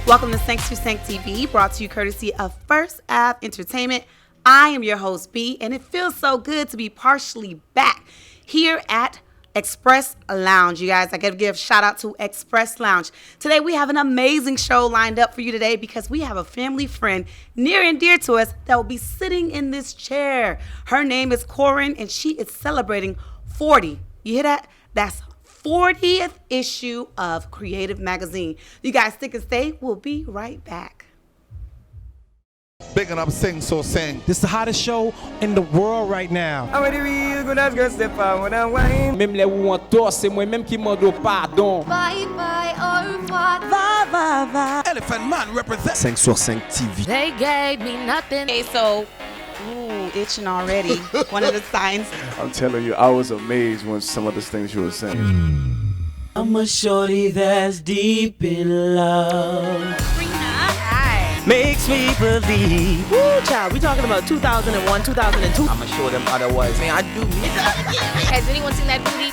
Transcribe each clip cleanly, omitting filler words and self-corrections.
Welcome to Se27 TV, brought to you courtesy of First Ave Entertainment. I am your host, B, and it feels so good to be partially back here at Express Lounge. You guys, I got to give a shout out to Express Lounge. Today we have an amazing show lined up for you today because we have a family friend near and dear to us that will be sitting in this chair. Her name is Corhinn, and she is celebrating 40. You hear that? That's 40th issue of Creativ magazine. You guys stick and stay. We'll be right back. Bigging up Se27. This is the hottest show in the world right now. Même les où on tort, c'est moi-même qui m'en dois pardon. Bye bye, au revoir. Va, va, va. Elephant Man represent. Se27 TV. They gave me nothing. Okay, so, itching already. One of the signs. I'm telling you, I was amazed when some of the things you were saying. I'm a shorty that's deep in love. Makes me believe. Woo, child, we talking about 2001, 2002. I'ma show them otherwise. Man, I do me. Has anyone seen that booty?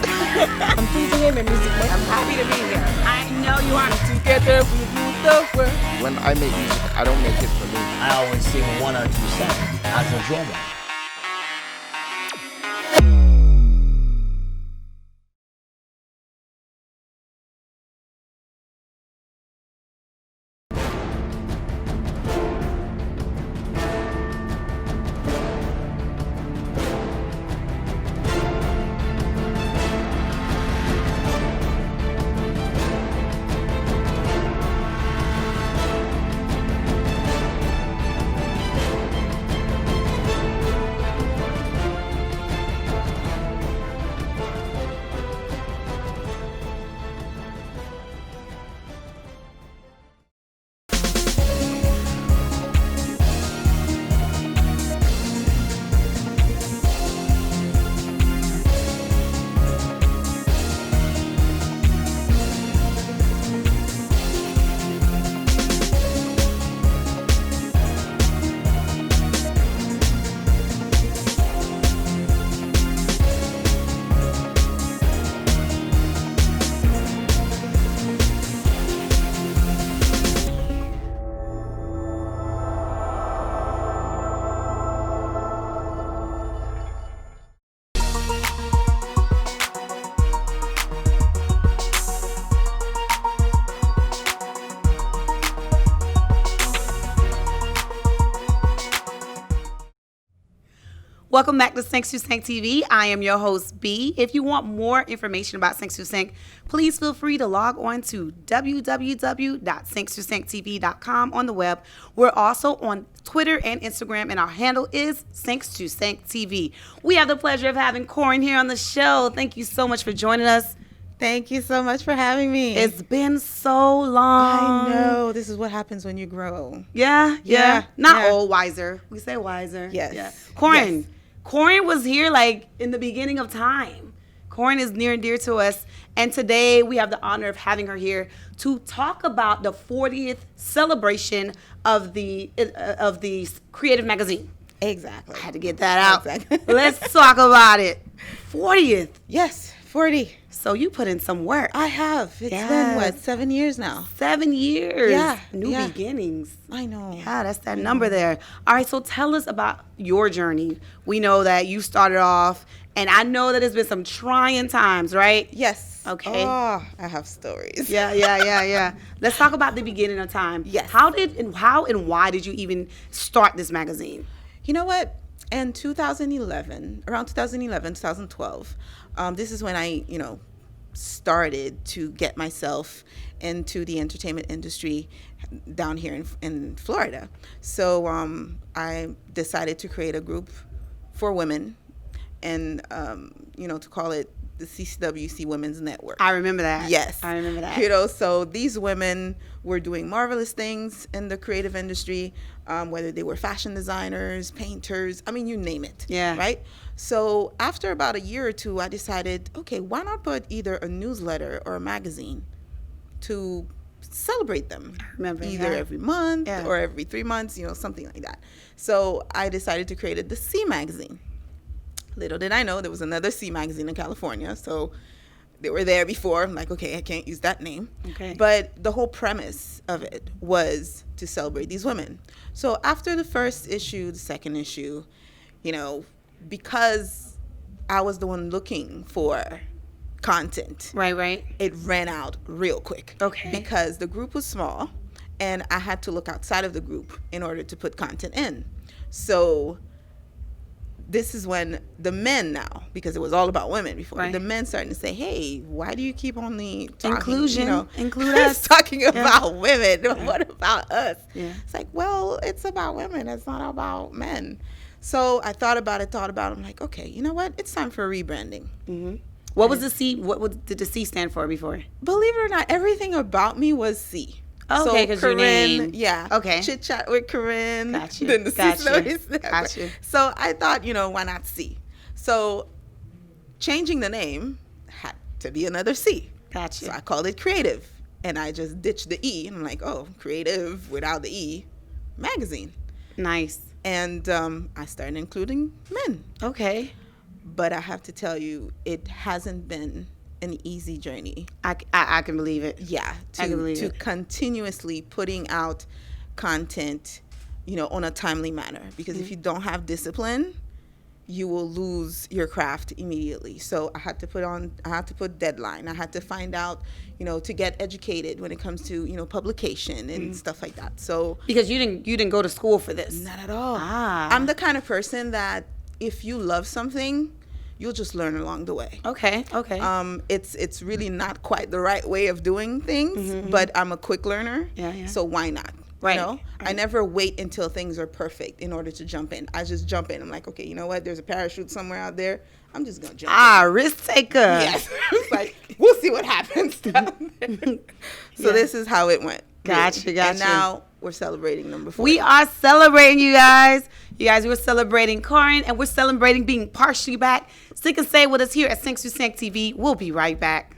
I'm pleased to hear my music. I'm happy to be here. I know you are. Together we rule the world. When I make music, I don't make it for me. I always sing 1 or 2 songs as a drummer. Welcome back to Se27 TV. I am your host, B. If you want more information about Se27, please feel free to log on to www.se27tv.com on the web. We're also on Twitter and Instagram, and our handle is Se27 TV. We have the pleasure of having Corhinn here on the show. Thank you so much for joining us. Thank you so much for having me. It's been so long. I know. This is what happens when you grow. Yeah. Not yeah. old, wiser. We say wiser. Yes. Yeah. Corhinn. Yes. Corhinn was here like in the beginning of time. Corhinn is near and dear to us. And today we have the honor of having her here to talk about the 40th celebration of the Creativ magazine. Exactly. I had to get that out. Exactly. Let's talk about it. 40th. Yes, 40. So you put in some work. I have. It's Yes. been, what, 7 years now? 7 years. Yeah, New yeah. beginnings. I know. Yeah, that's that number there. All right, so tell us about your journey. We know that you started off, and I know that it's been some trying times, right? Yes. Okay. Oh, I have stories. Yeah. Let's talk about the beginning of time. Yes. How and why did you even start this magazine? You know what? In 2011, around 2012, this is when I, started to get myself into the entertainment industry down here in Florida. So I decided to create a group for women and, to call it the CCWC Women's Network. I remember that. Yes. I remember that. So these women were doing marvelous things in the creative industry, whether they were fashion designers, painters, you name it. Yeah. Right? So after about a year or two, I decided, okay, why not put either a newsletter or a magazine to celebrate them? I remember. Either every month or every 3 months, something like that. So I decided to create the C magazine. Little did I know there was another C magazine in California. So They were there before. I'm like, okay, I can't use that name. Okay. But the whole premise of it was to celebrate these women. So after the first issue, the second issue, because I was the one looking for content. Right. It ran out real quick. Okay. Because the group was small and I had to look outside of the group in order to put content in. So this is when the men now, because it was all about women before, right. the men starting to say, hey, why do you keep only talking, inclusion, include us, talking about women? Yeah. What about us? Yeah. It's like, well, it's about women. It's not about men. So I thought about it. I'm like, okay, you know what? It's time for rebranding. Mm-hmm. What was the C? Did the C stand for before? Believe it or not, everything about me was C. Okay, because your name. Yeah. Okay. Chit chat with Corhinn. Gotcha. Then the Gotcha. So I thought, why not C? So changing the name had to be another C. Gotcha. So I called it Creativ. And I just ditched the E. And I'm like, oh, Creativ without the E, magazine. Nice. And I started including men. Okay. But I have to tell you, it hasn't been an easy journey. I can believe it. Yeah, I can believe to it. continuously putting out content, on a timely manner. Because if you don't have discipline, you will lose your craft immediately. So I had to put deadline. I had to find out, to get educated when it comes to, publication and stuff like that. So because you didn't go to school for this. not at all. I'm the kind of person that if you love something, you'll just learn along the way. Okay. It's really not quite the right way of doing things, but I'm a quick learner. Yeah. So why not? Right. I never wait until things are perfect in order to jump in. I just jump in. I'm like, okay, you know what? There's a parachute somewhere out there. I'm just gonna jump in. Risk taker. Yes. It's like, we'll see what happens down there. So this is how it went. Gotcha. And now we're celebrating number 4. We are celebrating, you guys. We're celebrating Corhinn, and we're celebrating being partially back. Stick and stay with us here at Se27 TV. We'll be right back.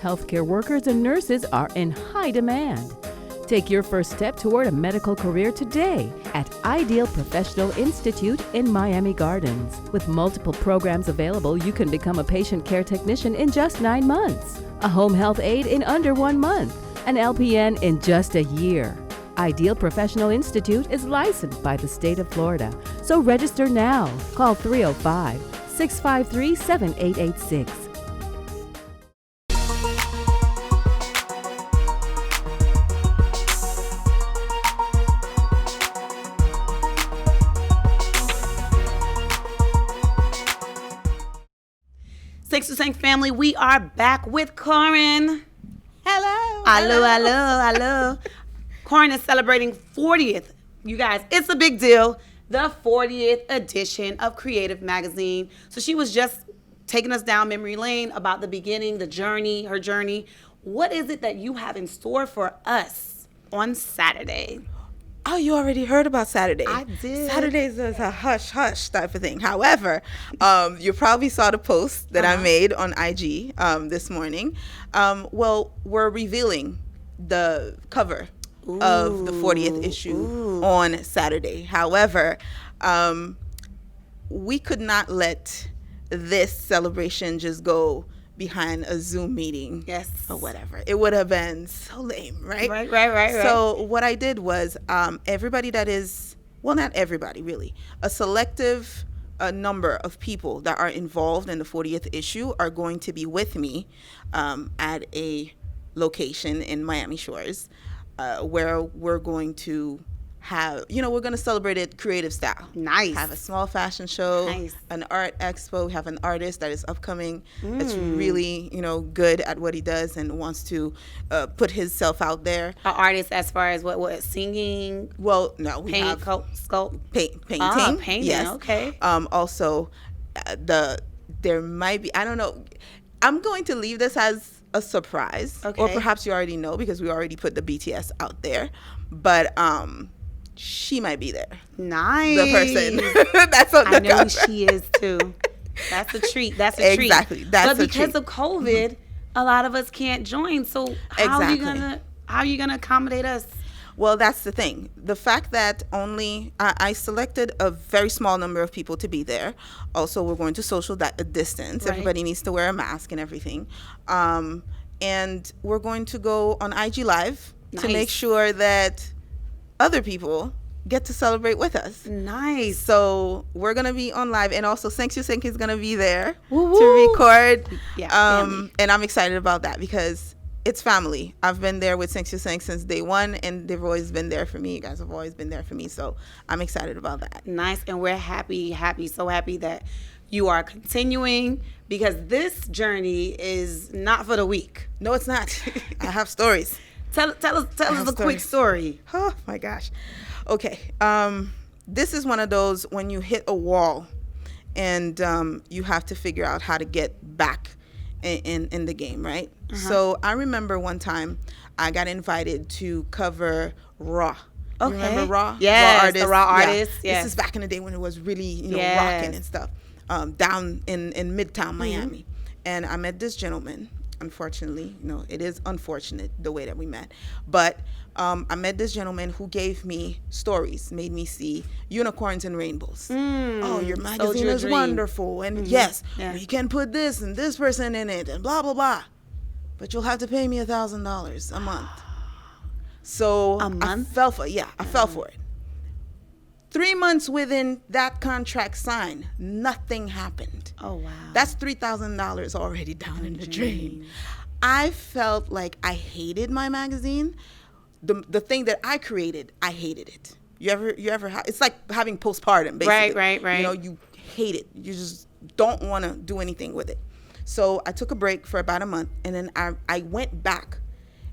Healthcare workers and nurses are in high demand. Take your first step toward a medical career today at Ideal Professional Institute in Miami Gardens. With multiple programs available, you can become a patient care technician in just 9 months, a home health aide in under 1 month, an LPN in just a year. Ideal Professional Institute is licensed by the state of Florida, so register now. Call 305-653-7886. Se27 family, we are back with Corhinn. Hello. Corhinn is celebrating 40th. You guys, it's a big deal. The 40th edition of Creativ magazine. So she was just taking us down memory lane about the beginning, the journey, her journey. What is it that you have in store for us on Saturday? Oh, you already heard about Saturday. I did. Saturdays is a hush type of thing. However, you probably saw the post that I made on IG this morning. Well, we're revealing the cover of the 40th issue on Saturday. However, we could not let this celebration just go behind a Zoom meeting, or whatever. It would have been so lame, right? Right. So what I did was everybody that is, well, not everybody really, a selective number of people that are involved in the 40th issue are going to be with me at a location in Miami Shores where we're going to have, we're going to celebrate it Creativ style. Nice. Have a small fashion show, an art expo. We have an artist that is upcoming that's really, good at what he does and wants to put himself out there. An artist as far as what singing? Well, no, we have sculpt, painting. Painting. Yes. Okay. Also, there might be, I don't know. I'm going to leave this as a surprise, or perhaps you already know because we already put the BTS out there. But she might be there. Nice. The person that's on the I know cover. she is too. That's a treat. That's a treat. Exactly. But because of COVID, a lot of us can't join. So how are you gonna accommodate us? Well, that's the thing. The fact that only I selected a very small number of people to be there. Also, we're going to social distance. Right. Everybody needs to wear a mask and everything. And we're going to go on IG Live to make sure that other people get to celebrate with us. Nice. So we're going to be on live. And also, Se27 is going to be there Woo-woo. to record. Yeah, and I'm excited about that because it's family. I've been there with Se27 since day one, and they've always been there for me. You guys have always been there for me, so I'm excited about that. Nice, and we're so happy that you are continuing, because this journey is not for the weak. No, it's not. I have stories. Tell us a quick story. Oh my gosh. Okay. This is one of those when you hit a wall, and you have to figure out how to get back in the game, right? So I remember one time I got invited to cover Raw. Okay. You remember Raw? Yes, Raw Artists. the Raw Artists. Yeah. Yes. This is back in the day when it was really, Yes. rocking and stuff. Down in Midtown Miami. And I met this gentleman. Unfortunately, it is unfortunate the way that we met. But I met this gentleman who gave me stories, made me see unicorns and rainbows. Oh, your magazine is wonderful. And yes, we can put this and this person in it and blah, blah, blah. But you'll have to pay me $1,000 a month. So a month? I fell for it. 3 months within that contract signed, nothing happened. Oh, wow. That's $3,000 already down in the drain. I felt like I hated my magazine. The thing that I created, I hated it. You ever it's like having postpartum, basically. Right. You hate it. You just don't want to do anything with it. So I took a break for about a month, and then I went back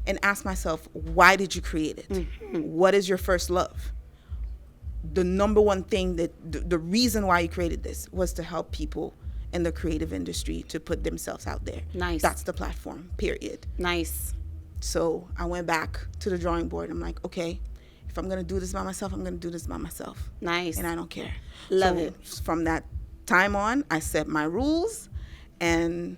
and asked myself, why did you create it? Mm-hmm. What is your first love? The number one thing that the reason why you created this was to help people in the creative industry to put themselves out there. Nice. That's the platform, period. Nice. So I went back to the drawing board. I'm like, okay, if I'm going to do this by myself, I'm going to do this by myself. Nice. And I don't care. Love it. From that time on, I set my rules, and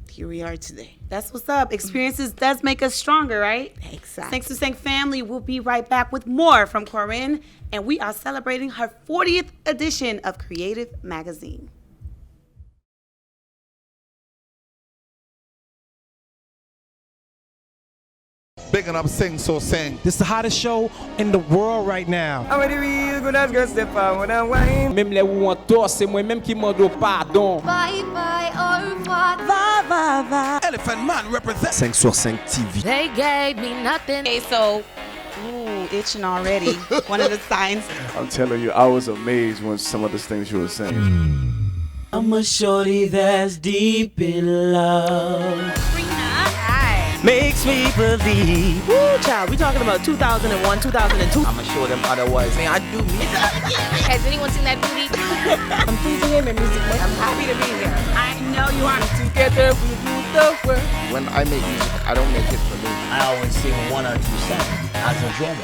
here we are today. That's what's up. Experiences does make us stronger, right? Exactly. Se27 family will be right back with more from Corhinn, and we are celebrating her 40th edition of Creativ magazine. Bigging up Sing So Sing. This is the hottest show in the world right now. Même les où on tort, c'est moi-même qui mando pardon. Bye bye, au revoir. Elephant Man represent. 5 sur 5 TV. They gave me nothing. Okay, so, itching already. One of the signs. I'm telling you, I was amazed when some of the things you were saying. I'm a shorty that's deep in love. Makes me believe. Woo, child, we talking about 2001, 2002. I'ma show them otherwise. Man, I do me. Has anyone seen that booty? I'm pleasing him and music. I'm happy to be here. I know you are. Together we rule the world. When I make music, I don't make it for me. I always sing 1 or 2 songs as a drummer.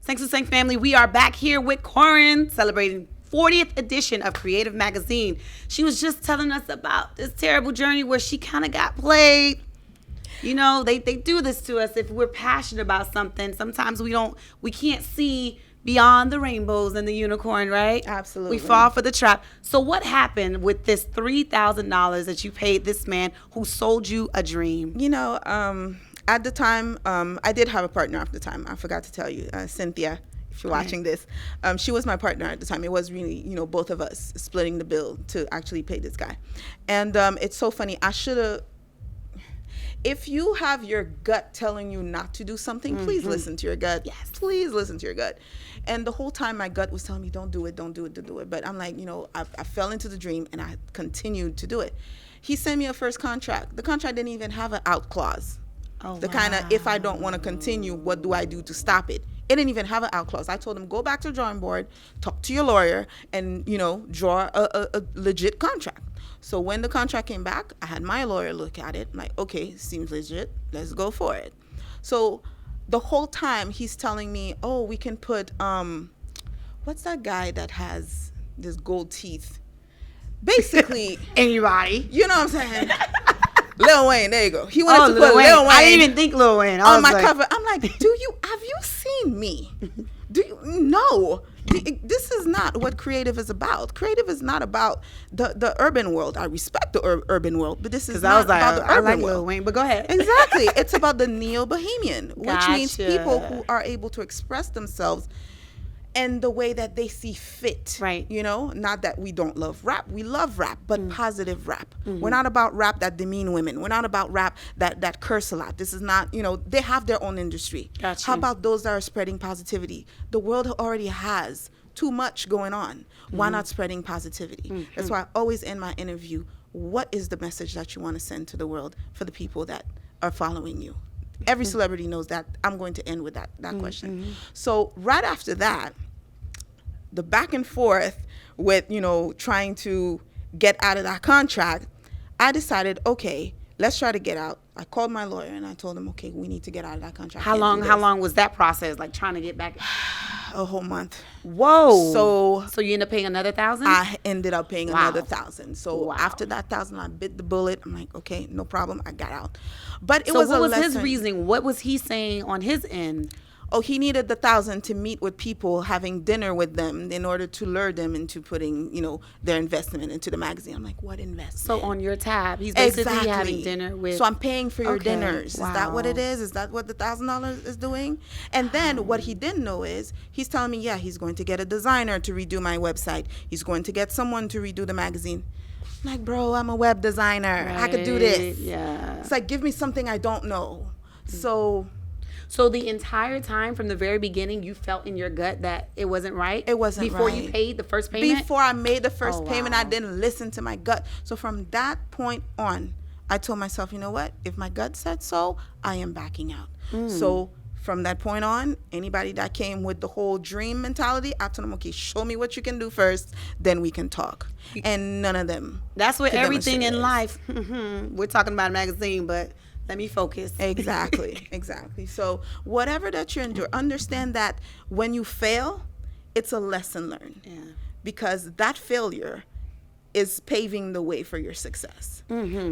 Se27 family, we are back here with Corhinn celebrating 40th edition of Creativ magazine. She was just telling us about this terrible journey where she kind of got played. They do this to us if we're passionate about something. Sometimes we can't see beyond the rainbows and the unicorn, right? Absolutely. We fall for the trap. So what happened with this $3,000 that you paid this man who sold you a dream? At the time, I did have a partner at the time. I forgot to tell you, Cynthia. if you're watching this, she was my partner at the time. It was really, you know, both of us splitting the bill to actually pay this guy. And it's so funny. I should have. If you have your gut telling you not to do something, please listen to your gut. Yes, please listen to your gut. And the whole time my gut was telling me, don't do it, don't do it, don't do it. But I'm like, you know, I fell into the dream and I continued to do it. He sent me a first contract. The contract didn't even have an out clause. Oh, the kind of, if I don't want to continue, what do I do to stop it? It didn't even have an out clause. I told him, go back to the drawing board, talk to your lawyer, and, you know, draw a legit contract. So when the contract came back, I had my lawyer look at it. I'm like, okay, seems legit. Let's go for it. So the whole time he's telling me, oh, we can put, what's that guy that has this gold teeth? Basically. Anybody. You know what I'm saying? Lil Wayne, there you go. He wanted to put Lil Wayne. I didn't even think Lil Wayne. On my cover. I'm like, have you seen me? No. This is not what Creativ is about. Creativ is not about the urban world. I respect the urban world, but this is not about the urban world. Lil Wayne, but go ahead. Exactly. It's about the neo-bohemian, which means Gotcha. people who are able to express themselves in the way that they see fit. Right. You know, not that we don't love rap. We love rap, but positive rap. We're not about rap that demean women. We're not about rap that curse a lot. This is not, you know, they have their own industry. Gotcha. How about those that are spreading positivity? The world already has too much going on. Why not spreading positivity? That's why I always end my interview, what is the message that you want to send to the world for the people that are following you? Every celebrity knows that. I'm going to end with that question. So right after that, the back and forth with, you know, trying to get out of that contract, I decided, okay, let's try to get out. I called my lawyer and I told him, okay, we need to get out of that contract. How long was that process? Like trying to get back? A whole month. Whoa. So you end up paying another $1,000? I ended up paying Wow. another $1,000. So Wow. after that $1,000, I bit the bullet. I'm like, okay, no problem. I got out. But it So was what a was lesson. his reasoning? What was he saying on his end? Oh, he needed the $1,000 to meet with people, having dinner with them in order to lure them into putting, you know, their investment into the magazine. I'm like, what investment? So on your tab, he's basically Exactly. having dinner with. So I'm paying for your Okay. dinners. Wow. Is that what it is? Is that what the $1,000 is doing? And then what he didn't know is he's telling me, yeah, he's going to get a designer to redo my website. He's going to get someone to redo the magazine. I'm like, bro, I'm a web designer. I could do this. Yeah. It's like, give me something I don't know. So the entire time from the very beginning, you felt in your gut that it wasn't right? It wasn't Before right. you paid the first payment? Before I made the first Oh, payment, wow. I didn't listen to my gut. So from that point on, I told myself, you know what? If my gut said so, I am backing out. So from that point on, anybody that came with the whole dream mentality, I told them, okay, show me what you can do first, then we can talk. And none of them. That's what could everything in demonstrate life. We're talking about a magazine, but let me focus. Exactly, exactly. So whatever that you endure, understand that when you fail, it's a lesson learned. Yeah. Because that failure is paving the way for your success.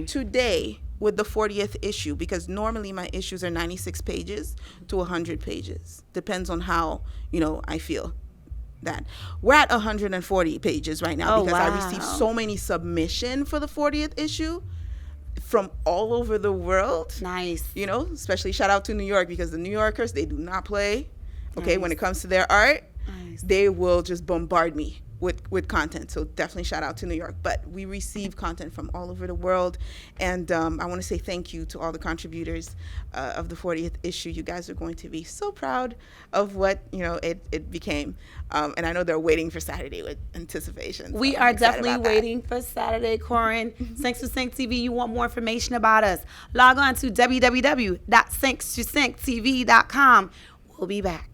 Today, with the 40th issue, because normally my issues are 96 pages to 100 pages. Depends on how, you know, I feel that. We're at 140 pages right now because I received so many submissions for the 40th issue from all over the world. Nice. You know, especially shout out to New York, because the New Yorkers, they do not play. Okay, when it comes to their art, they will just bombard me with content. So definitely shout out to New York. But we receive content from all over the world. And I want to say thank you to all the contributors of the 40th issue. You guys are going to be so proud of what, you know, it became. And I know they're waiting for Saturday with anticipation. So We I'm are excited definitely about that. waiting for Saturday, Corhinn. Sync to Sync TV. You want more information about us? Log on to www.sync2sync.tv.com. We'll be back.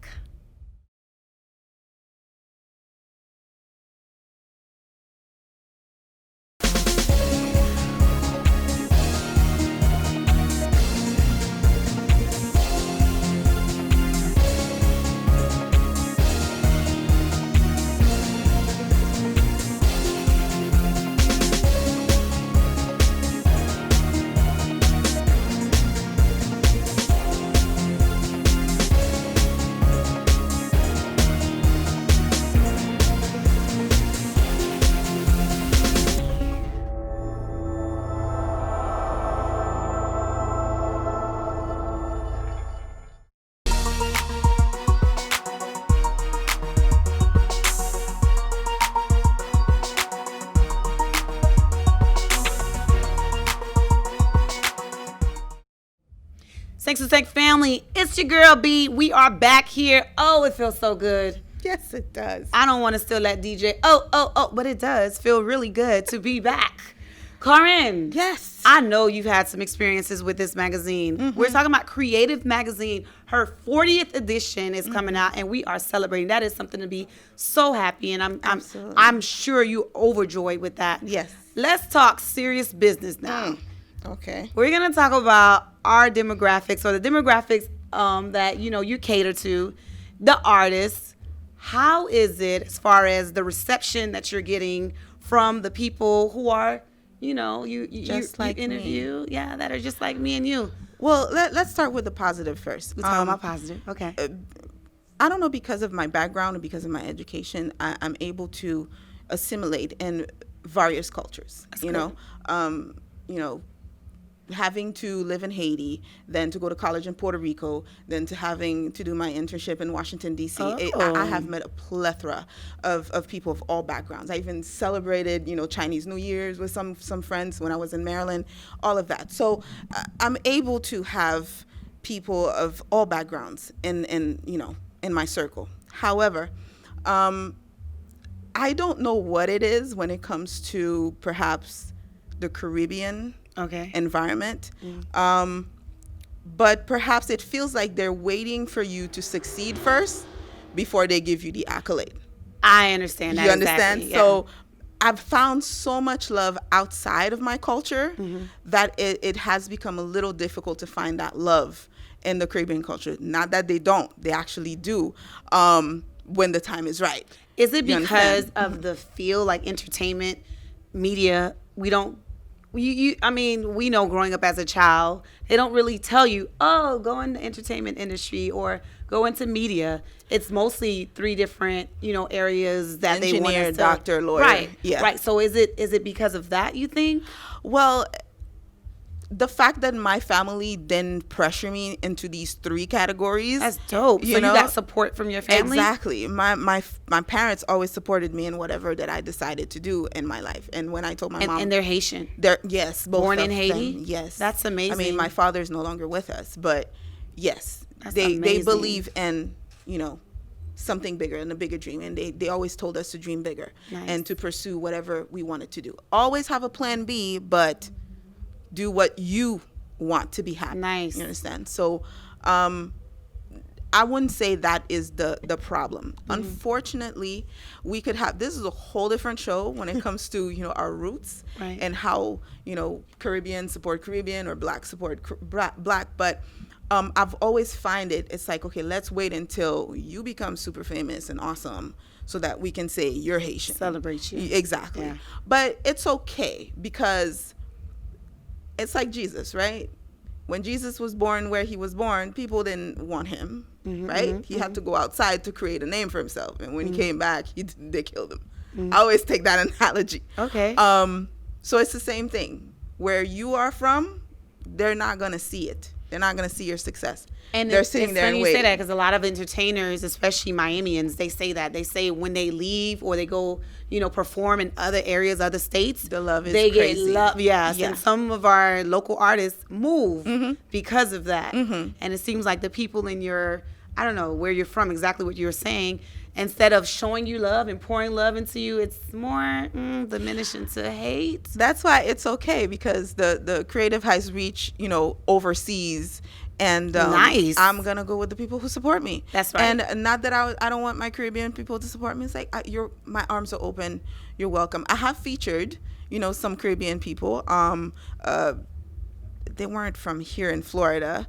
Thanks to Tech family. It's your girl B. We are back here. Oh, it feels so good. Yes, it does. I don't want to still let DJ. But it does feel really good to be back. Corhinn. Yes. I know you've had some experiences with this magazine. Mm-hmm. We're talking about Creativ magazine. Her 40th edition is coming out, and we are celebrating. That is something to be so happy, and I'm sure you overjoyed with that. Yes. Let's talk serious business now. Okay. We're gonna talk about our demographics, or the demographics that you cater to, the artists. How is it as far as the reception that you're getting from the people who are, you interview, that are just like me and you? Well, let's start with the positive first. We're talking about positive. Okay. I don't know, because of my background and because of my education, I'm able to assimilate in various cultures. That's you good. know, having to live in Haiti, then to go to college in Puerto Rico, then to having to do my internship in Washington, D.C. I have met a plethora of people of all backgrounds. I even celebrated, Chinese New Year's with some friends when I was in Maryland, all of that. So I'm able to have people of all backgrounds in my circle. However, I don't know what it is when it comes to perhaps the Caribbean environment. But perhaps it feels like they're waiting for you to succeed first before they give you the accolade. I understand that. You understand? Exactly, yeah. So I've found so much love outside of my culture that it has become a little difficult to find that love in the Caribbean culture. Not that they don't. They actually do when the time is right. Is it because of the field, like entertainment, media, we don't... we know growing up as a child, they don't really tell you, go in the entertainment industry or go into media. It's mostly three different, areas that they want us to... Engineer, doctor, lawyer. Right, yeah. Right. So is it because of that, you think? Well, the fact that my family didn't pressure me into these three categories. That's dope. So you got support from your family? Exactly. My parents always supported me in whatever that I decided to do in my life. And when I told my mom... And they're Haitian? Yes. Both Born in Haiti? Them, yes. That's amazing. I mean, my father's no longer with us, but yes. That's they amazing. believe in, something bigger and a bigger dream. And they always told us to dream bigger and to pursue whatever we wanted to do. Always have a plan B, but... do what you want to be happy. Nice. You understand? So I wouldn't say that is the problem. Unfortunately, we could have... This is a whole different show when it comes to, our roots and how, Caribbean support Caribbean or Black support Black. But I've always find it's like, okay, let's wait until you become super famous and awesome so that we can say you're Haitian. Celebrate you. Exactly. Yeah. But it's okay because... it's like Jesus, right? When Jesus was born where he was born, people didn't want him, right? He had to go outside to create a name for himself. And when he came back, they killed him. I always take that analogy. Okay. So it's the same thing. Where you are from, they're not going to see it. They're not going to see your success. And they're sitting there and waiting. It's funny you say that because a lot of entertainers, especially Miamians, they say that. They say when they leave or they go, perform in other areas, other states, the love is they crazy. get love. Yes. Yeah. And some of our local artists move because of that. And it seems like the people in your, I don't know where you're from, exactly what you were saying, instead of showing you love and pouring love into you, it's more diminishing to hate. That's why it's okay, because the Creativ has reach, overseas. And nice. I'm going to go with the people who support me. That's right. And not that I don't want my Caribbean people to support me. It's like, my arms are open. You're welcome. I have featured, some Caribbean people. They weren't from here in Florida.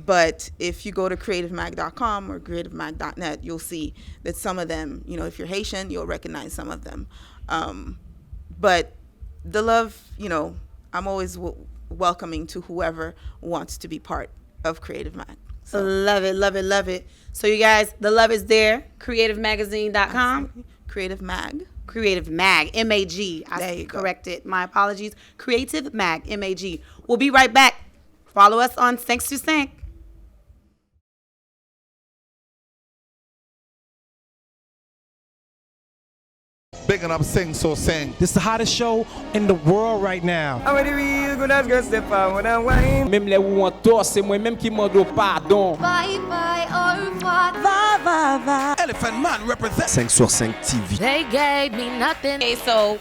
But if you go to creativemag.com or creativemag.net, you'll see that some of them, if you're Haitian, you'll recognize some of them. But the love, I'm always welcoming to whoever wants to be part of Creativ Mag. So love it, love it, love it. So you guys, the love is there. Creativmagazine.com. Creativ Mag. Creativ Mag, M-A-G. There you go. Corrected. My apologies. Creativ Mag, M-A-G. We'll be right back. Follow us on Thanks to Sank. Big Big up Sing So Sing. This is the hottest show in the world right now. Même les où on tort, c'est moi-même qui mando pardon. Bye bye, au revoir. Elephant Man represent. 5 sur 5 TV. They gave me nothing. Okay, so,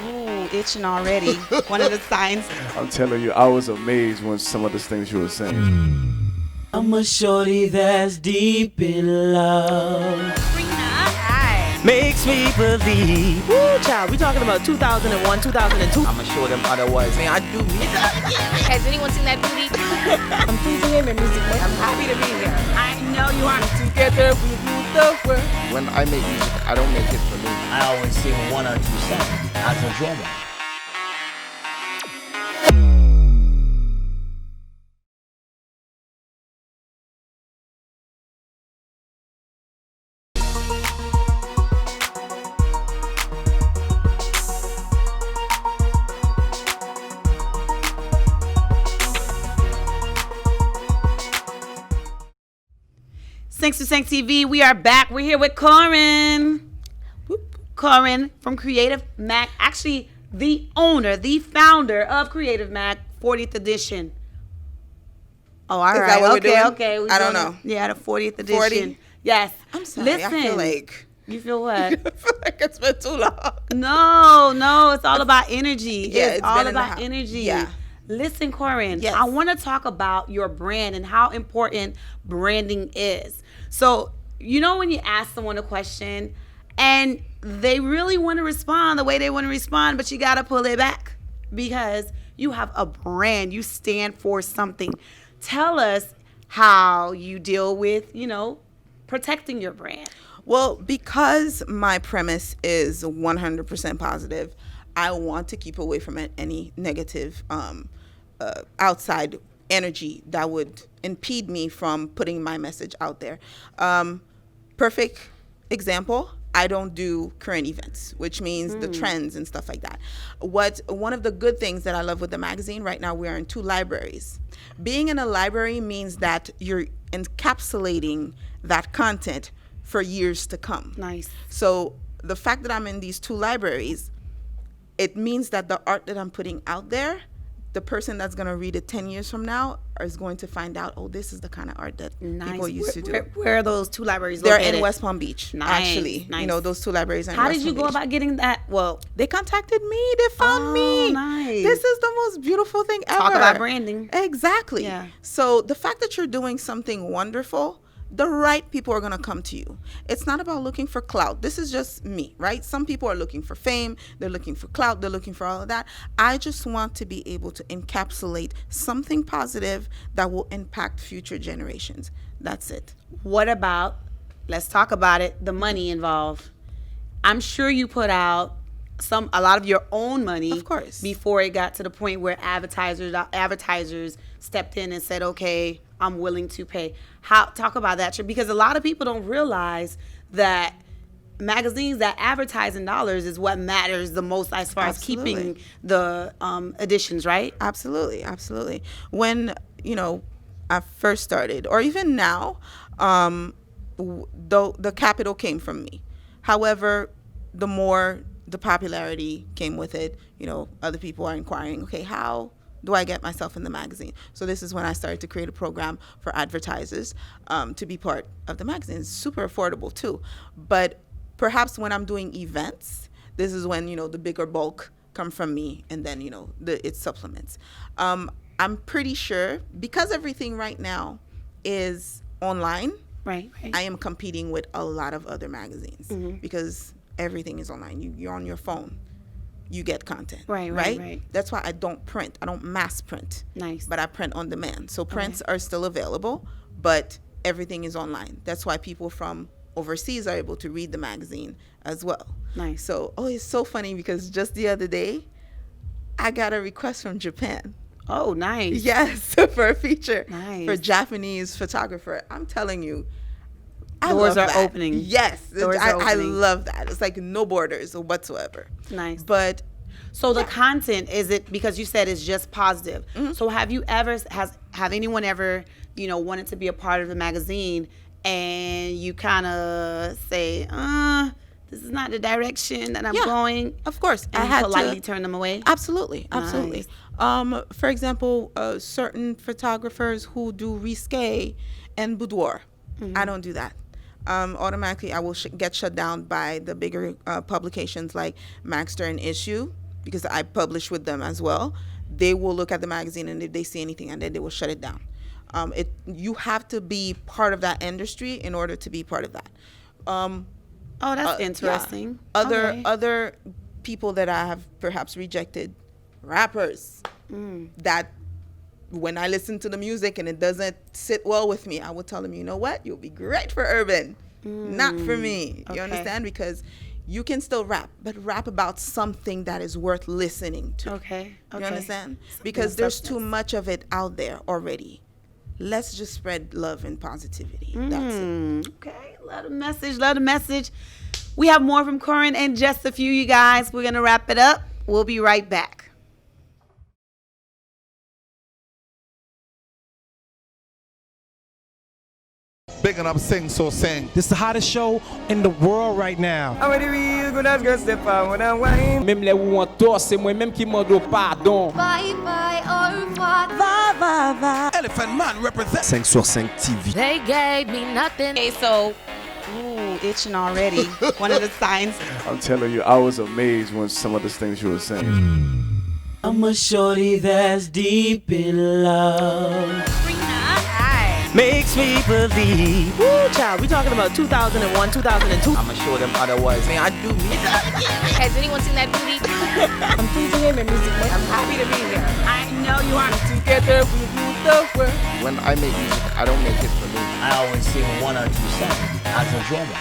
ooh, itching already. One of the signs. I'm telling you, I was amazed when some of the things you were saying. I'm a shorty that's deep in love. Makes me believe. Woo, child, we talking about 2001, 2002. I'ma show them otherwise. Man, I do me. Has anyone seen that booty? I'm pleasing him in music. I'm happy to be here. I know you are. Together we rule the world. When I make music, I don't make it for me. I always sing 1 or 2 songs as a drummer. Thanks to Sank TV. We are back. We're here with Corhinn. Corhinn from Creativ Mac. Actually, the owner, the founder of Creativ Mac 40th edition. Oh, all right. Is that what we're doing? Okay. I don't know. Yeah, the 40th edition. 40? Yes. I'm sorry. Listen. I feel like You feel what? I feel like it's been too long. No. It's all about energy. Yeah, it's it's all been in the about house. energy. Yeah. Listen, Corhinn, Yes. I want to talk about your brand and how important branding is. So, you know when you ask someone a question and they really want to respond the way they want to respond, but you got to pull it back because you have a brand. You stand for something. Tell us how you deal with, protecting your brand. Well, because my premise is 100% positive, I want to keep away from any negative outside energy that would impede me from putting my message out there. Perfect example, I don't do current events, which means the trends and stuff like that. One of the good things that I love with the magazine, right now we are in 2 libraries. Being in a library means that you're encapsulating that content for years to come. Nice. So the fact that I'm in these 2 libraries, it means that the art that I'm putting out there, the person that's going to read it 10 years from now is going to find out, oh, this is the kind of art that people used to do. Where are those 2 libraries They're located? in West Palm Beach, Nice, actually. nice. Those 2 libraries are in How West did you Palm go Beach. about getting that? Well, They contacted me. They found me. Nice. This is the most beautiful thing ever. Talk about branding. Exactly. Yeah. So the fact that you're doing something wonderful, the right people are going to come to you. It's not about looking for clout. This is just me, right? Some people are looking for fame. They're looking for clout. They're looking for all of that. I just want to be able to encapsulate something positive that will impact future generations. That's it. what about, let's talk about it, the money involved? I'm sure you put out a lot of your own money, Of course. before it got to the point where advertisers stepped in and said, okay, I'm willing to pay. Talk about that, because a lot of people don't realize that magazines that advertise in dollars is what matters the most as far as keeping the editions, right? Absolutely. When, I first started, or even now, the capital came from me. However, the more the popularity came with it, other people are inquiring, okay, how do I get myself in the magazine? So this is when I started to create a program for advertisers to be part of the magazine. It's super affordable too. But perhaps when I'm doing events, this is when, the bigger bulk come from me, and then, it supplements. I'm pretty sure, because everything right now is online, Right. I am competing with a lot of other magazines, because everything is online. You're on your phone. You get content. Right. That's why I don't print. I don't mass print. Nice. But I print on demand. So prints are still available, but everything is online. That's why people from overseas are able to read the magazine as well. Nice. So, it's so funny, because just the other day, I got a request from Japan. Oh, nice. Yes, for a feature. Nice. For Japanese photographer. I'm telling you, I Doors love are that. opening. Yes, Doors are I opening. love that. It's like no borders whatsoever. Nice. But So the content, is it, because you said it's just positive. So have you ever, have anyone ever, wanted to be a part of the magazine, and you kind of say, this is not the direction that I'm going. Of course. And I had politely to turn them away. Absolutely. Nice. For example, certain photographers who do risque and boudoir, I don't do that. Automatically, I will get shut down by the bigger publications like Maxter and Issue, because I publish with them as well. They will look at the magazine, and if they see anything, and then they will shut it down. You have to be part of that industry in order to be part of that. That's interesting. Yeah. Other people that I have perhaps rejected, rappers, that when I listen to the music and it doesn't sit well with me, I will tell them, you know what, you'll be great for urban, not for me. You understand? Because you can still rap, but rap about something that is worth listening to. Okay. You understand? Because there's too much of it out there already. Let's just spread love and positivity. That's it. Okay, love the message. We have more from Corhinn in just a few, you guys. We're going to wrap it up. We'll be right back. Big up Sing So Sing. This is the hottest show in the world right now. Même les où on tort, c'est moi-même qui mando pardon. Bye bye, au revoir. Elephant Man represent 5 sur 5 TV. They gave me nothing. Okay, so, itching already. One of the signs. I'm telling you, I was amazed when some of the things you were saying. I'm a shorty that's deep in love. Makes me believe. Woo, child, we talking about 2001, 2002. I'ma show them otherwise. Man, I do me. Has anyone seen that booty? I'm pleasing him in music. I'm happy to be here. I know you are. Together we rule the world. When I make music, I don't make it for me. I always sing 1 or 2 songs as a drummer.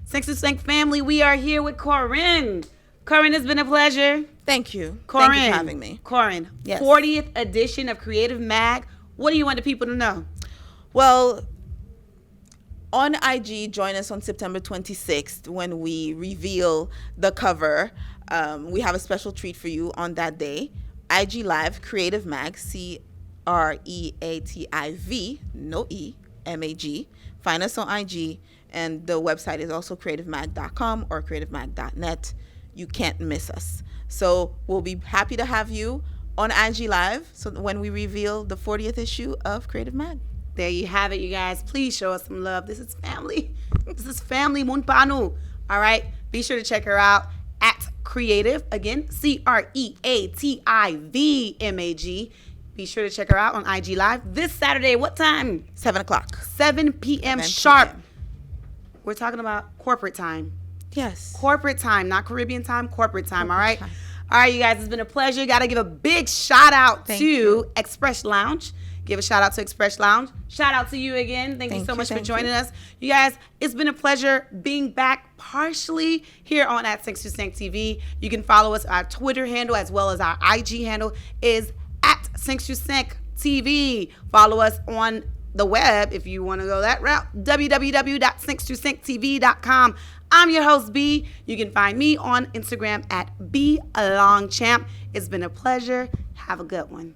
Se27 family, we are here with Corhinn. Corhinn, it's been a pleasure. Thank you. Corhinn, Thank you for having me. Corhinn, Yes. 40th edition of Creativ Mag. What do you want the people to know? Well, on IG, join us on September 26th when we reveal the cover. We have a special treat for you on that day. IG Live, Creativ Mag, Creativ, no E, MAG. Find us on IG, and the website is also creativmag.com or creativmag.net. You can't miss us. So we'll be happy to have you on IG Live so when we reveal the 40th issue of Creativ Mag. There you have it, you guys. Please show us some love. This is family. This is family Munpanu. All right? Be sure to check her out at Creativ. Again, CreativMag. Be sure to check her out on IG Live this Saturday. What time? 7 o'clock. 7 p.m. 7 sharp. p.m. We're talking about corporate time. Yes. Corporate time, not Caribbean time, corporate time, all right? time. All right, you guys, it's been a pleasure. Got to give a big shout out Thank to you. Express Lounge. Give a shout out to Express Lounge. Shout out to you again. Thank you so much for joining us. You guys, it's been a pleasure being back partially here on at Se27 TV. You can follow us. Our Twitter handle as well as our IG handle is at Se27 TV. Follow us on the web if you want to go that route, www.se27tv.com. I'm your host, B. You can find me on Instagram at Longchamp. It's been a pleasure. Have a good one.